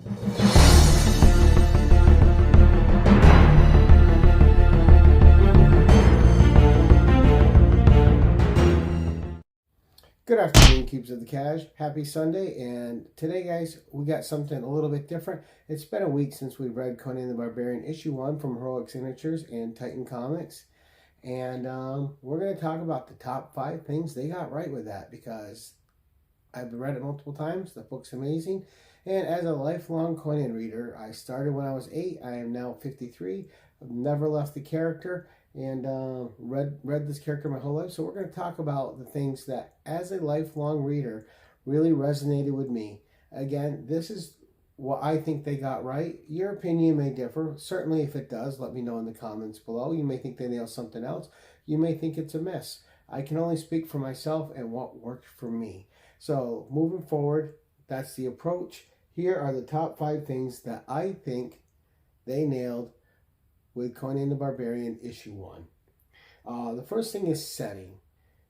Good afternoon, Cubes of the Cash. Happy Sunday. And today, guys, we got something a little bit different. It's been a week since we read Conan the Barbarian issue 1 from Heroic Signatures and Titan Comics. And we're going to talk about the top 5 things they got right with that, because I've read it multiple times. The book's amazing. And as a lifelong Conan reader, I started when I was 8. I am now 53. I've never left the character, and read this character my whole life. So we're going to talk about the things that, as a lifelong reader, really resonated with me. Again, this is what I think they got right. Your opinion may differ. Certainly, if it does, let me know in the comments below. You may think they nailed something else. You may think it's a miss. I can only speak for myself and what worked for me. So moving forward, that's the approach. Here are the top 5 things that I think they nailed with Conan the Barbarian issue 1. The first thing is setting.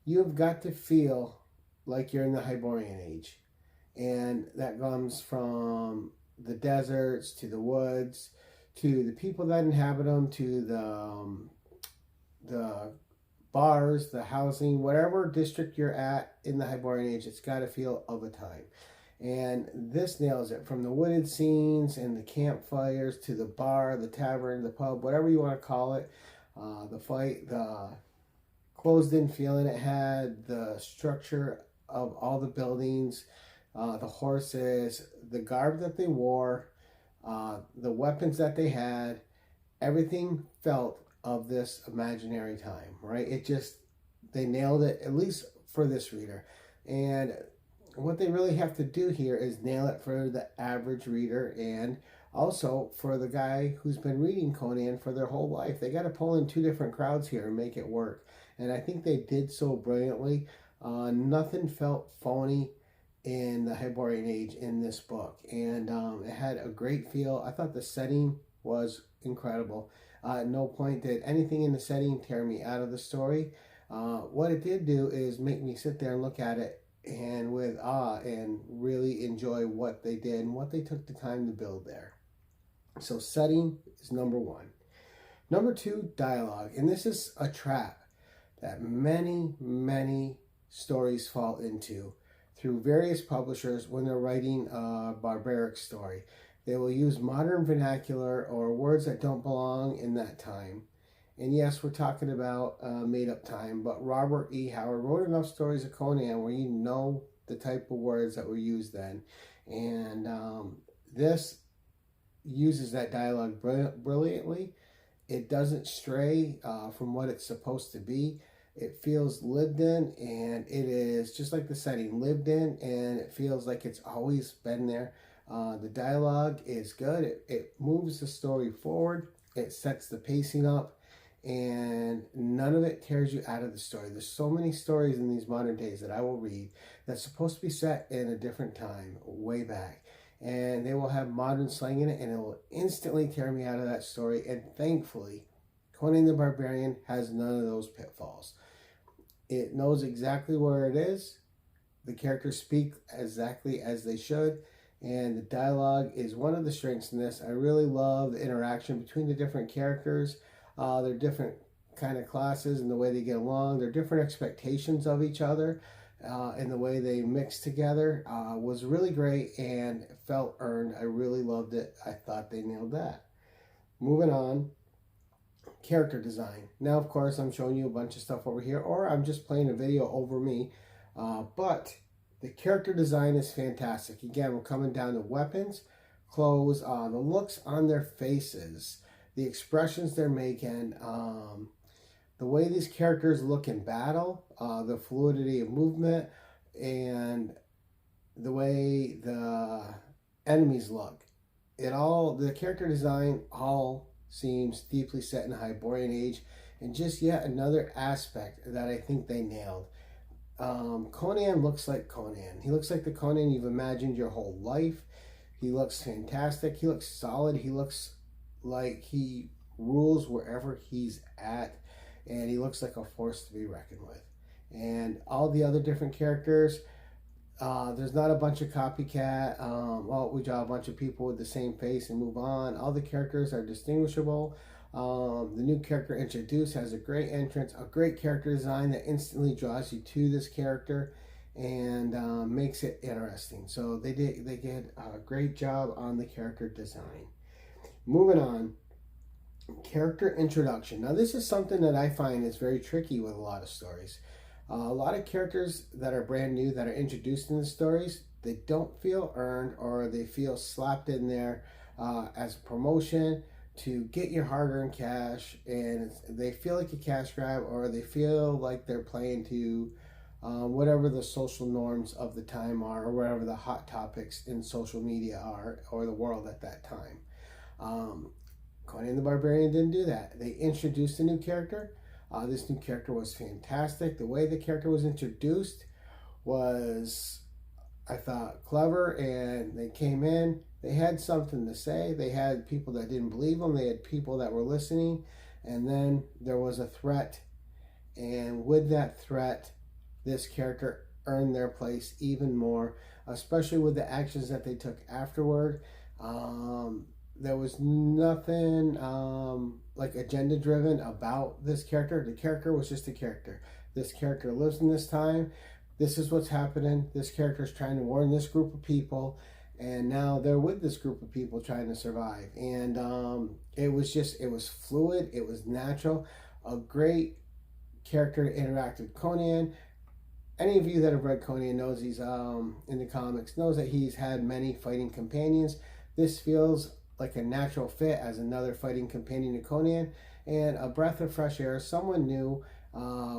You've got to feel like you're in the Hyborian age. And that comes from the deserts to the woods to the people that inhabit them to the bars, the housing, whatever district you're at in the Hyborian age. It's got to feel of a time. And this nails it, from the wooded scenes and the campfires to the bar, the tavern, the pub, whatever you want to call it. The fight, the closed-in feeling it had, the structure of all the buildings, the horses, the garb that they wore, the weapons that they had. Everything felt of this imaginary time, right? They nailed it, at least for this reader. And what they really have to do here is nail it for the average reader, and also for the guy who's been reading Conan for their whole life. They got to pull in 2 different crowds here and make it work. And I think they did so brilliantly. Nothing felt phony in the Hyborian age in this book. And it had a great feel. I thought the setting was incredible. At no point did anything in the setting tear me out of the story. What it did do is make me sit there and look at it and with awe and really enjoy what they did and what they took the time to build there. So setting is number 1. Number 2, dialogue. And this is a trap that many stories fall into through various publishers when they're writing a barbaric story. They will use modern vernacular or words that don't belong in that time. And yes, we're talking about made-up time, but Robert E. Howard wrote enough stories of Conan where you know the type of words that were used then. And this uses that dialogue brilliantly. It doesn't stray from what it's supposed to be. It feels lived in, and it is just like the setting, lived in, and it feels like it's always been there. The dialogue is good. It moves the story forward. It sets the pacing up. And none of it tears you out of the story. There's so many stories in these modern days that I will read that's supposed to be set in a different time, way back. And they will have modern slang in it, and it will instantly tear me out of that story. And thankfully, Conan the Barbarian has none of those pitfalls. It knows exactly where it is. The characters speak exactly as they should. And the dialogue is one of the strengths in this. I really love the interaction between the different characters. They're different kind of classes and the way they get along. Their different expectations of each other and the way they mix together was really great and felt earned. I really loved it. I thought they nailed that. Moving on, character design. Now, of course, I'm showing you a bunch of stuff over here, or I'm just playing a video over me. But the character design is fantastic. Again, we're coming down to weapons, clothes, the looks on their faces, the expressions they're making, the way these characters look in battle, the fluidity of movement, and the way the enemies look. The character design all seems deeply set in the Hyborian age, and just yet another aspect that I think they nailed. Conan looks like Conan. He looks like the Conan you've imagined your whole life. He looks fantastic. He looks solid. He looks like he rules wherever he's at, and he looks like a force to be reckoned with. And all the other different characters, There's not a bunch of copycat. Well, we draw a bunch of people with the same face and move on. All the characters are distinguishable. The new character introduced has a great entrance, a great character design that instantly draws you to this character and makes it interesting. So they did a great job on the character design. Moving on, character introduction. Now this is something that I find is very tricky with a lot of stories. A lot of characters that are brand new, that are introduced in the stories, they don't feel earned, or they feel slapped in there as a promotion to get your hard-earned cash, and they feel like a cash grab, or they feel like they're playing to whatever the social norms of the time are, or whatever the hot topics in social media are, or the world at that time. Conan the Barbarian didn't do that. They introduced a new character. This new character was fantastic. The way the character was introduced was, I thought, clever, and they came in. They had something to say. They had people that didn't believe them. They had people that were listening, and then there was a threat, and with that threat, this character earned their place even more, especially with the actions that they took afterward. There was nothing like agenda driven about this character. The character was just a character. This character lives in this time. This is what's happening. This character is trying to warn this group of people, and now they're with this group of people trying to survive. And it was fluid. It was natural. A great character to interact with Conan. Any of you that have read Conan knows he's in the comics, knows that he's had many fighting companions. This feels like a natural fit as another fighting companion to Conan, and a breath of fresh air, someone new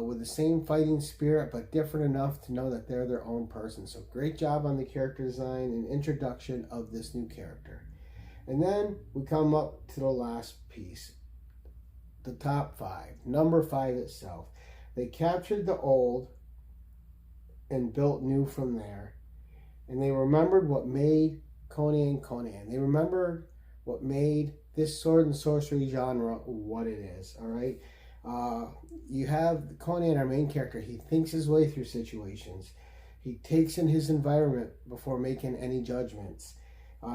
with the same fighting spirit but different enough to know that they're their own person. So great job on the character design and introduction of this new character. And then we come up to the last piece, the top 5. Number 5 itself. They captured the old and built new from there, and they remembered what made Conan Conan. They remembered what made this sword and sorcery genre what it is. All right, you have Conan, our main character. He thinks his way through situations. He takes in his environment before making any judgments.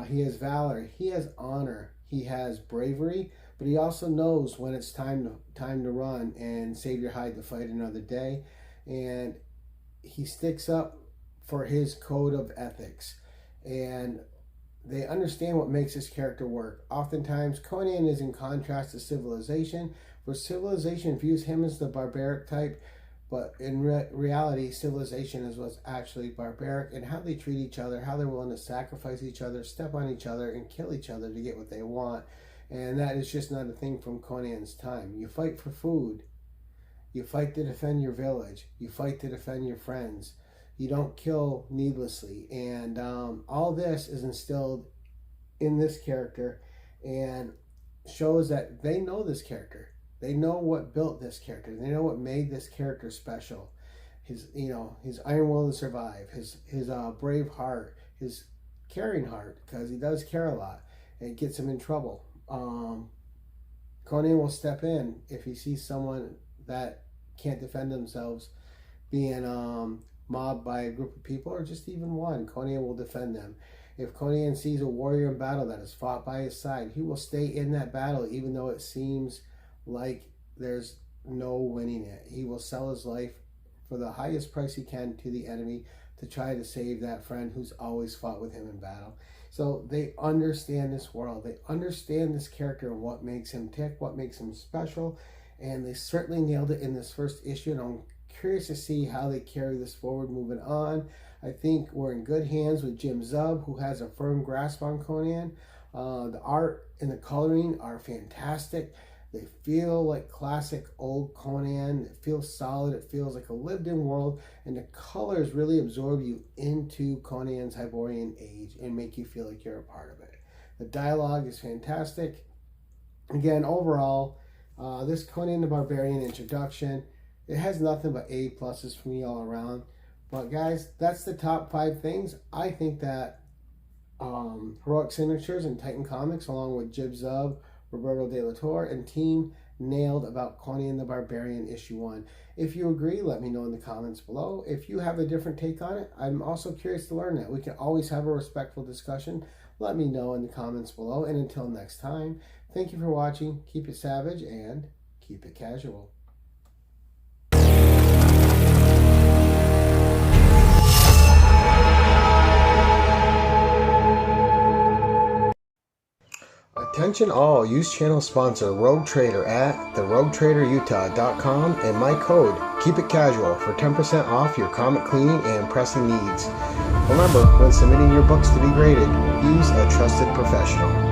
He has valor. He has honor. He has bravery. But he also knows when it's time to run and save your hide to fight another day. And he sticks up for his code of ethics. And they understand what makes this character work. Oftentimes, Conan is in contrast to civilization, where civilization views him as the barbaric type, but in reality, civilization is what's actually barbaric, and how they treat each other, how they're willing to sacrifice each other, step on each other, and kill each other to get what they want. And that is just not a thing from Conan's time. You fight for food. You fight to defend your village. You fight to defend your friends. You don't kill needlessly. And all this is instilled in this character and shows that they know this character. They know what built this character. They know what made this character special. His iron will to survive, his brave heart, his caring heart, because he does care a lot, and it gets him in trouble. Conan will step in if he sees someone that can't defend themselves being mobbed by a group of people, or just even one. Conan will defend them. If Conan sees a warrior in battle that is fought by his side, he will stay in that battle even though it seems like there's no winning it. He will sell his life for the highest price he can to the enemy to try to save that friend who's always fought with him in battle. So they understand this world. They understand this character and what makes him tick, what makes him special, and they certainly nailed it in this first issue, and I'm curious to see how they carry this forward moving on. I think we're in good hands with Jim Zub, who has a firm grasp on Conan. The art and the coloring are fantastic. They feel like classic old Conan. It feels solid. It feels like a lived-in world, and the colors really absorb you into Conan's Hyborian age and make you feel like you're a part of it. The dialogue is fantastic. Again, overall, this Conan the Barbarian introduction, it has nothing but A pluses for me all around. But guys, that's the top 5 things. I think that Heroic Signatures and Titan Comics, along with Jib Zub, Roberto De La Torre, and team, nailed about Conan the Barbarian issue 1. If you agree, let me know in the comments below. If you have a different take on it, I'm also curious to learn that. We can always have a respectful discussion. Let me know in the comments below. And until next time, thank you for watching. Keep it savage and keep it casual. Attention all, use channel sponsor Rogue Trader at theroguetraderutah.com and my code Keep It Casual for 10% off your comic cleaning and pressing needs. Remember, when submitting your books to be graded, use a trusted professional.